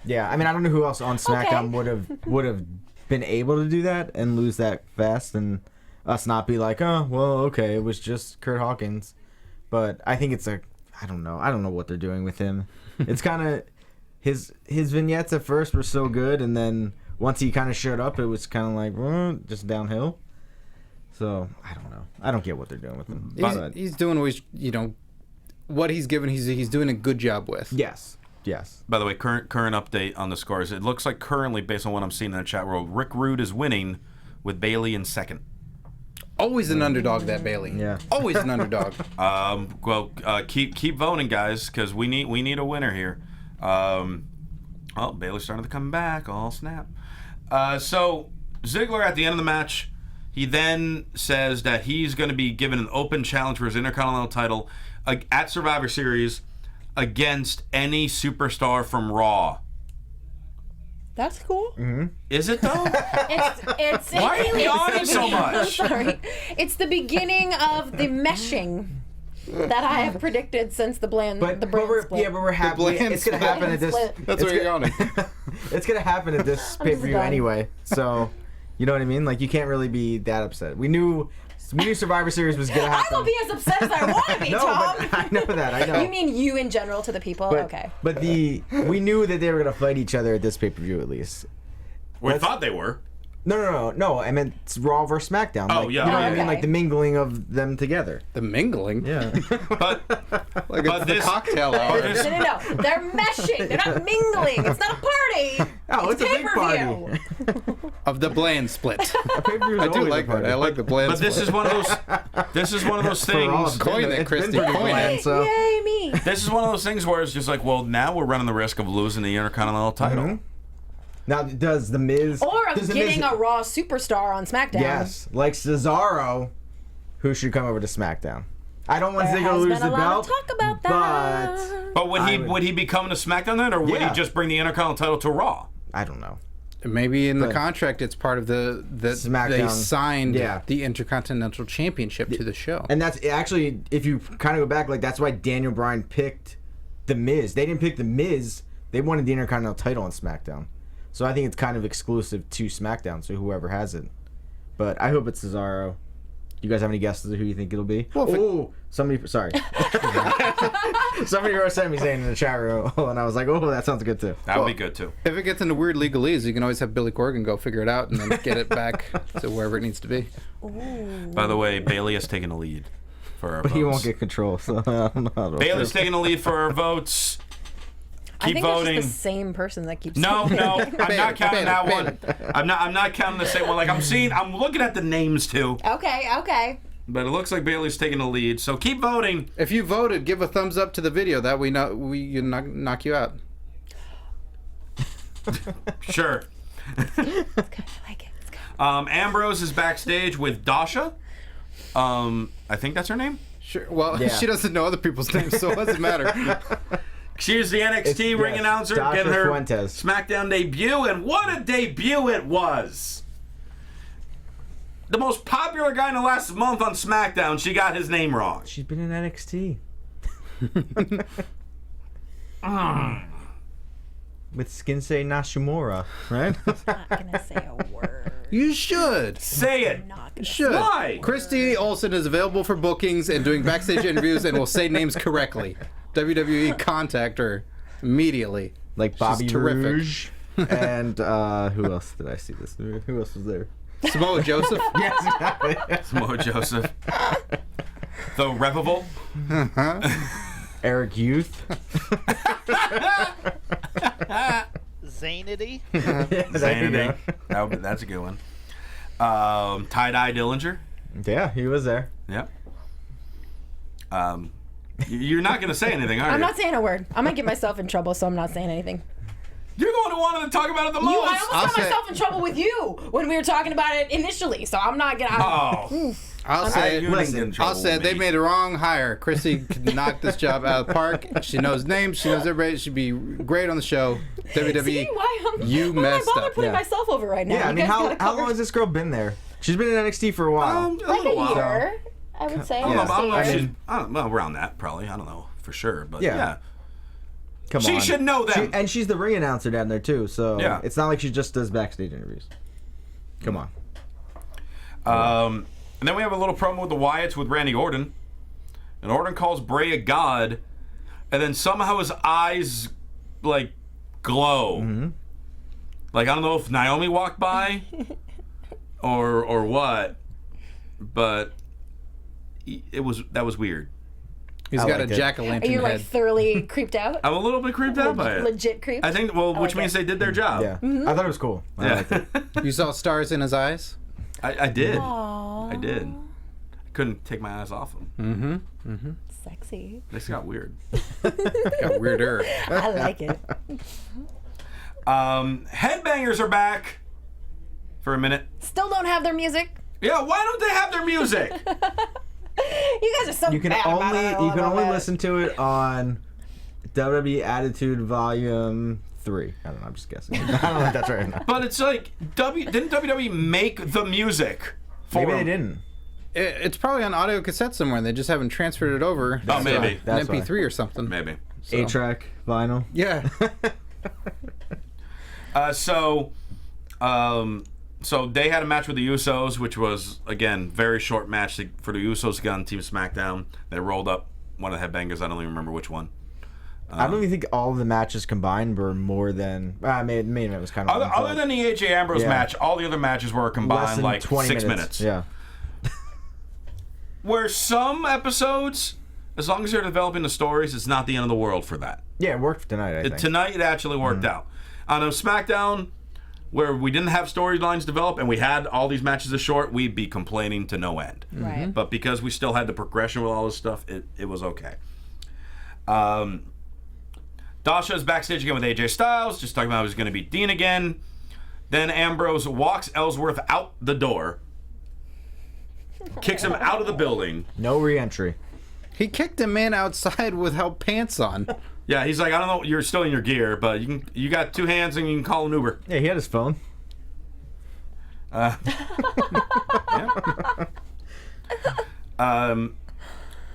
Yeah, I mean, I don't know who else on SmackDown would have been able to do that and lose that fast, and us not be like, oh, well, okay, it was just Kurt Hawkins. But I think it's I don't know what they're doing with him. It's kind of his vignettes at first were so good, and then once he kind of showed up, it was kind of like just downhill. So I don't know. I don't get what they're doing with him. He's doing what he's given. He's doing a good job with. Yes. By the way, current update on the scores. It looks like currently, based on what I'm seeing in the chat world, Rick Rude is winning with Bailey in second. Always an underdog, that Bailey. Yeah. Always an underdog. Keep voting, guys, because we need a winner here. Bailey's starting to come back. Oh, snap. So Ziggler at the end of the match, he then says that he's going to be given an open challenge for his Intercontinental title at Survivor Series against any superstar from Raw. That's cool. Is it though? It's Why are you yawning so much? Sorry. It's the beginning of the meshing that I have predicted since the brand split. But we're happy. It's gonna happen at this. That's where you're yawning. It's gonna happen at this pay-per-view anyway. So, you know what I mean? Like, you can't really be that upset. We knew Survivor Series was gonna happen. I will be as upset as I want to be, no, Tom. but I know that. I know. You mean you in general to the people? Okay. But we knew that they were gonna fight each other at this pay-per-view at least. We thought they were. No. I meant Raw versus SmackDown. Oh, like, yeah. You know what I Okay. mean? Like the mingling of them together. The mingling? Yeah. But It's the cocktail hour. No. They're meshing. They're not mingling. It's not a party. Oh, it's a big pay-per-view. party. Of the bland split. A pay-per-view is I do always like a party. that. I like the bland But split. this is one of those things. Coin it, It's been Christy, pretty coin bland, it. so. Yay, me. This is one of those things where it's just like, well, now we're running the risk of losing the Intercontinental title. Now, does the Miz... Or of does the Miz- getting a Raw superstar on SmackDown. Yes, like Cesaro, who should come over to SmackDown. I don't want There Ziggler to has lose been the a lot belt, of talk about that. But would he be coming to SmackDown then, or would he Yeah. just bring the Intercontinental title to Raw? I don't know. Maybe in the But- contract it's part of the they SmackDown. signed Yeah. the Intercontinental Championship to the show. And that's actually, if you kind of go back, like that's why Daniel Bryan picked the Miz. They didn't pick the Miz. They wanted the Intercontinental title on SmackDown. So I think it's kind of exclusive to SmackDown. So whoever has it, but I hope it's Cesaro. You guys have any guesses of who you think it'll be? Well, somebody. Sorry, somebody wrote sent me saying in the chat room, and I was like, oh, that sounds good too. That would be good too. If it gets into weird legalese, you can always have Billy Corgan go figure it out and then get it back to wherever it needs to be. By the way, Bailey has taken the lead for our But votes. he won't get control, so I don't know how to. Bailey's taking the lead for our votes. I Keep think voting. it's just the same person that keeps No, saying I'm it. not counting that Bailey. one. I'm not counting the same one. Like I'm looking at the names too. Okay. But it looks like Bailey's taking the lead. So keep voting. If you voted, give a thumbs up to the video. That we knock you out. Sure. It's good. I like it. It's good. Ambrose is backstage with Dasha. I think that's her name. Sure. Well, Yeah. she doesn't know other people's names, so it doesn't matter. She's the NXT ring yes, announcer Dasha getting her Fuentes. SmackDown debut, and what a debut it was! The most popular guy in the last month on SmackDown, she got his name wrong. She's been in NXT. With Shinsei Nashimura, right? Not gonna say a word. You should. Say it. Not gonna. Should. Why? Christy Olson is available for bookings and doing backstage interviews and will say names correctly. WWE, contact her immediately. Like Bobby terrific. Rouge. And who else did I see this? Who else was there? Samoa Joseph. Yes, exactly. Samoa Joseph. The Revable. Eric Youth. Zanity. Zanity. That's a good one. Tie-dye Dillinger. Yeah, he was there. Yep. You're not going to say anything, are you? I'm not saying a word. I'm gonna get myself in trouble, so I'm not saying anything. You're the one who wanted to talk about it the most. I almost got myself in trouble with you when we were talking about it initially, so I'm not gonna. I'll say it. You didn't get in trouble I'll say with they me. made the wrong hire. Chrissy could knock this job out of the park. She knows names. She knows everybody. She'd be great on the show. WWE, See why I'm? you why messed am I bother up. putting Yeah. myself over right now? Yeah, I You mean, guys got how it long covered. has this girl been there? She's been in NXT for a while. Like a year, I would say. I don't know, almost a I year. mean, well, around that probably. I don't know for sure, but Yeah. yeah. Come She on. should know them. And she's the ring announcer down there too, so Yeah. it's not like she just does backstage interviews. Come on. And then we have a little promo with the Wyatts with Randy Orton. And Orton calls Bray a god. And then somehow his eyes, like, glow. Mm-hmm. Like, I don't know if Naomi walked by or what. But that was weird. He's I got liked a it. Are jack-o'-lantern you head. like thoroughly creeped out? I'm a little bit creeped out by it. Legit creeped. I think, well, which like means it. they did their job. Yeah. I thought it was cool. I Yeah. liked it. You saw stars in his eyes? I did. Aww. I did. I couldn't take my eyes off him. Sexy. This got weird. Got weirder. I like it. Headbangers are back for a minute. Still don't have their music. Yeah, why don't they have their music? You guys are so You can bad about it. I you can love only it. listen to it on WWE Attitude Volume 3. I don't know. I'm just guessing. I don't know if that's right or not. But it's like, didn't WWE make the music for Maybe they them? didn't. It's probably on audio cassette somewhere. They just haven't transferred it over. Oh, maybe. An That's why. MP3 or something. Maybe. 8-track vinyl. Yeah. So they had a match with the Usos, which was, again, very short match for the Usos to get on Team SmackDown. They rolled up one of the headbangers. I don't even remember which one. I don't even think all of the matches combined were more than. Main event was kind of. Other than the AJ Ambrose Yeah. match, all the other matches were less combined than like 20 6 minutes. Yeah. Where some episodes, as long as they're developing the stories, it's not the end of the world for that. Yeah, it worked for tonight, I think. Tonight it actually worked out. On a SmackDown, where we didn't have storylines develop and we had all these matches as short, we'd be complaining to no end. Right. But because we still had the progression with all this stuff, it was okay. Dasha's backstage again with AJ Styles, just talking about he was going to beat Dean again. Then Ambrose walks Ellsworth out the door, kicks him out of the building. No re-entry. He kicked a man outside without pants on. Yeah, he's like, I don't know, you're still in your gear, but you got 2 hands and you can call an Uber. Yeah, he had his phone.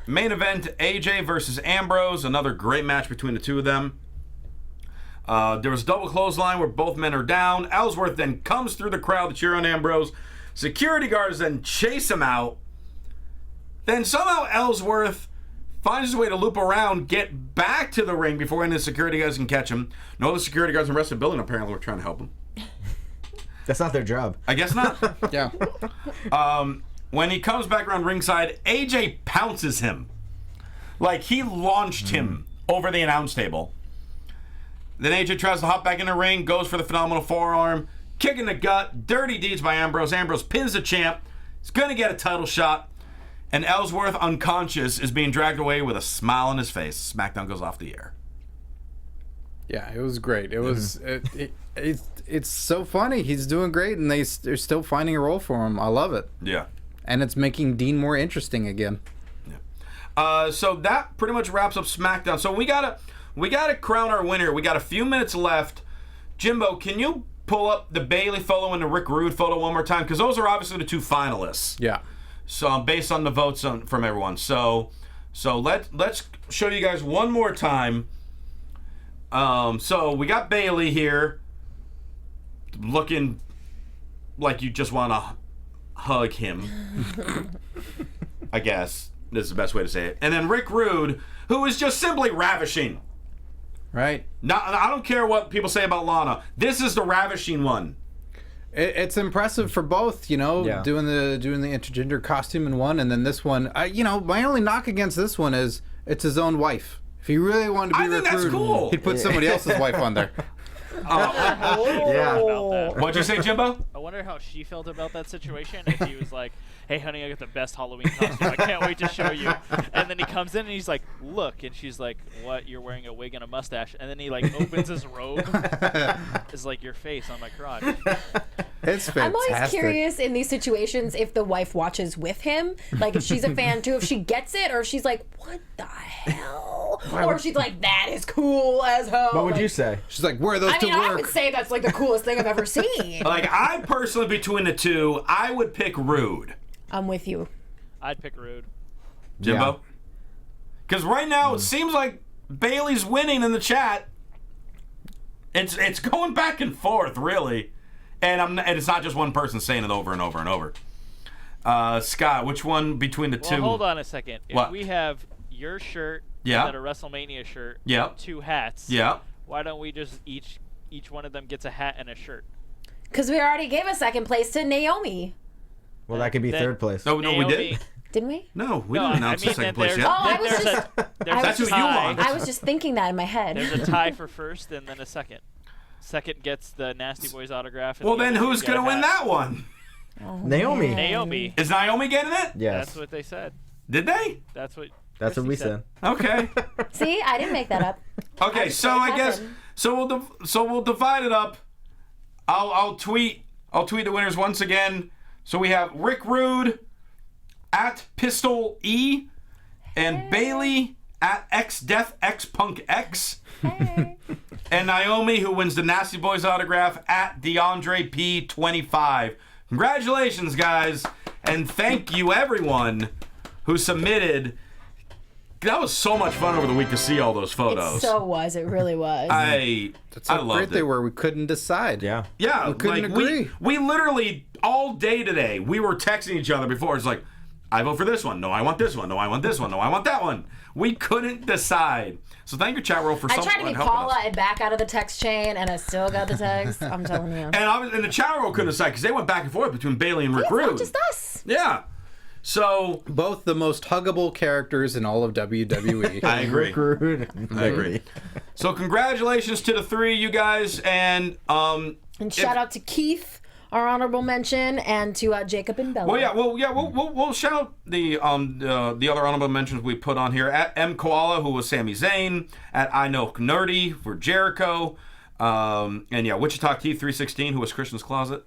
Main event, AJ versus Ambrose. Another great match between the two of them. There was a double clothesline where both men are down. Ellsworth then comes through the crowd to cheer on Ambrose. Security guards then chase him out. Then somehow Ellsworth finds his way to loop around, get back to the ring before any of the security guards can catch him. No other security guards in the rest of the building apparently were trying to help him. That's not their job. I guess not. Yeah. When he comes back around ringside, AJ pounces him. Like he launched him over the announce table. Then AJ tries to hop back in the ring, goes for the phenomenal forearm, kick in the gut, dirty deeds by Ambrose. Ambrose pins the champ. He's going to get a title shot. And Ellsworth, unconscious, is being dragged away with a smile on his face. SmackDown goes off the air. Yeah, it was great. It was. It's so funny. He's doing great, and they're still finding a role for him. I love it, Yeah. and it's making Dean more interesting again. So that pretty much wraps up SmackDown. So we gotta crown our winner. We got a few minutes left. Jimbo, can you pull up the Bailey photo and the Rick Rude photo one more time? Because those are obviously the 2 finalists. Yeah. So based on the votes from everyone. So let's show you guys one more time. So we got Bailey here, looking like you just want to hug him. I guess this is the best way to say it. And then Rick Rude, who is just simply ravishing. Right. Now, I don't care what people say about Lana. This is the ravishing one. It's impressive for both, you know, Yeah. doing the intergender costume in one, and then this one. My only knock against this one is it's his own wife. If he really wanted to be I think Rick that's Rude, cool. he'd put somebody else's wife on there. Yeah. About that. What'd you say, Jimbo? I wonder how she felt about that situation. If he was like, "Hey, honey, I got the best Halloween costume. I can't wait to show you." And then he comes in and he's like, "Look," and she's like, "What? You're wearing a wig and a mustache?" And then he like opens his robe. It's like your face on my crotch. It's fantastic. I'm always curious in these situations if the wife watches with him. Like, if she's a fan too, if she gets it, or if she's like, what the hell? Or if she's like, that is cool as hell. What would Like, you say? She's like, wear those I to mean, I work. would say that's like the coolest thing I've ever seen. Like, I personally, between the two, I would pick Rude. I'm with you. I'd pick Rude. Jimbo? Because right now, it seems like Bailey's winning in the chat. It's going back and forth, really. And it's not just one person saying it over and over and over. Scott, which one between the two? Well, hold on a second. If What? we have your shirt Yeah. and then a WrestleMania shirt, Yeah. and 2 hats, Yeah. why don't we just each one of them gets a hat and a shirt? Because we already gave a second place to Naomi. Well, that could be Then- third place. No, we Naomi- didn't. Didn't we? No, we No, didn't announce I mean the second that place there's, yet. Oh, I that was there's just- there's That's a who you tie. want. I was just thinking that in my head. There's a tie for first and then a second. Second gets the Nasty Boys autograph. and Well, the then other who's get a going to win hat. that one? Naomi. Naomi. Is Naomi getting it? Yes. That's what they said. Did they? That's what. That's what Christy we said. Okay. See, I didn't make that up. Okay, so I guess we'll divide it up. I'll tweet the winners once again. So we have Rick Rude at Pistol E and Bailey at XDeathXPunkX. Hey. And Naomi, who wins the Nasty Boys autograph, at DeAndre P25. Congratulations, guys, and thank you everyone who submitted. That was so much fun over the week to see all those photos. It really was. I How loved great they it. were. We couldn't decide. Yeah. Yeah, We couldn't like agree. we literally all day today we were texting each other before. It's like, I vote for this one. No, I want this one. No, I want this one. No, I want that one. We couldn't decide. So thank you, chat roll, for I someone tried to be helping Paula us. and back out of the text chain, and I still got the text. I'm telling you. And the chat roll couldn't decide because they went back and forth between Bailey and Rick It's Rude. not just us. Yeah. So Both the most huggable characters in all of WWE. I agree. Rick Rude. I agree. So congratulations to the three of you guys, and And shout out to Keith, our honorable mention, and to Jacob and Bella. we'll shout out the other honorable mentions we put on here. At M Koala, who was Sami Zayn. At I Know Nerdy for Jericho. And yeah, Wichita Keith 316, who was Christian's Closet.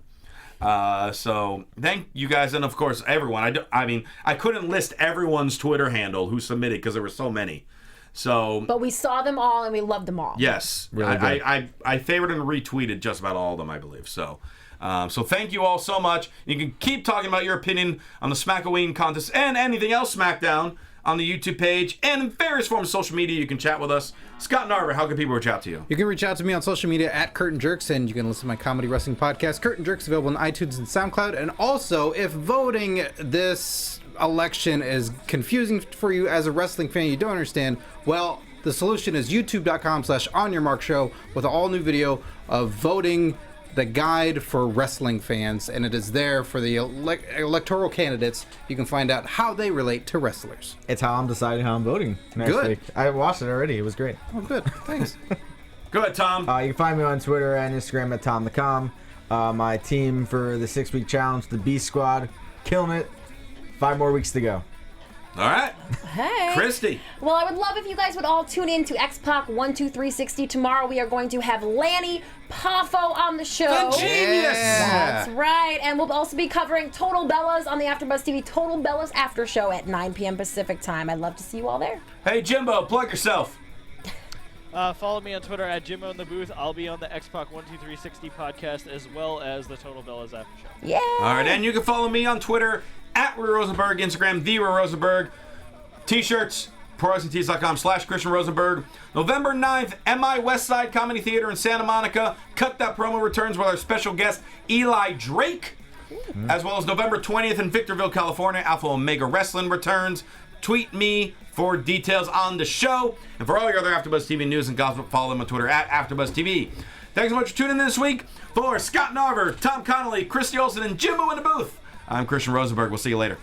So thank you guys, and of course everyone. I mean, I couldn't list everyone's Twitter handle who submitted because there were so many. So, But we saw them all, and we loved them all. yes, Really good. I favored and retweeted just about all of them, I believe. So, so thank you all so much. You can keep talking about your opinion on the Smackoween contest and anything else SmackDown on the YouTube page and in various forms of social media. You can chat with us. Scott Narver, how can people reach out to you? You can reach out to me on social media at Curtain Jerks, and you can listen to my comedy wrestling podcast, Curtain Jerks, available on iTunes and SoundCloud. And also, if voting this election is confusing for you as a wrestling fan, you don't understand, well, the solution is youtube.com/onyourmarkshow with an all-new video of voting the guide for wrestling fans, and it is there for the electoral candidates. You can find out how they relate to wrestlers. It's how I'm deciding how I'm voting next Good. week. I watched it already. It was great. Oh, good. Thanks. Go ahead, Tom. You can find me on Twitter and Instagram at TomTheCom. My team for the 6-week challenge, the B Squad, killing it. 5 more weeks to go. All right. Hey. Christy. Well, I would love if you guys would all tune in to X-Pac 12360. Tomorrow we are going to have Lanny Poffo on the show. The genius. That's right. And we'll also be covering Total Bellas on the AfterBuzz TV Total Bellas After Show at 9 p.m. Pacific time. I'd love to see you all there. Hey, Jimbo, plug yourself. Follow me on Twitter at Jimbo in the Booth. I'll be on the X-Pac 12360 podcast as well as the Total Bellas After Show. Yeah. All right, and you can follow me on Twitter at Roy Rosenberg, Instagram, the Roy Rosenberg. T-shirts, ProWrestlingTees.com/Christian Rosenberg. November 9th, MI Westside Comedy Theater in Santa Monica. Cut That Promo returns with our special guest, Eli Drake. As well as November 20th in Victorville, California, Alpha Omega Wrestling returns. Tweet me for details on the show. And for all your other AfterBuzz TV news and gossip, follow them on Twitter at AfterBuzz TV. Thanks so much for tuning in this week. For Scott Narver, Tom Conolly, Christy Olson, and Jimbo in the booth, I'm Christian Rosenberg. We'll see you later.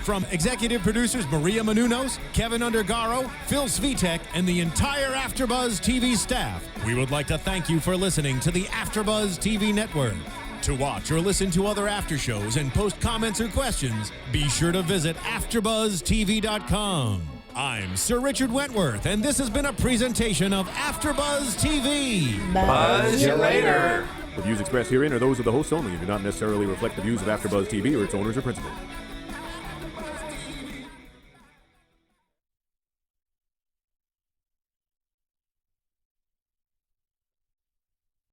From executive producers Maria Menounos, Kevin Undergaro, Phil Svitek, and the entire AfterBuzz TV staff, we would like to thank you for listening to the AfterBuzz TV network. To watch or listen to other after shows and post comments or questions, be sure to visit AfterBuzzTV.com. I'm Sir Richard Wentworth, and this has been a presentation of AfterBuzz TV. Buzz you later. The views expressed herein are those of the hosts only and do not necessarily reflect the views of AfterBuzz TV or its owners or principals.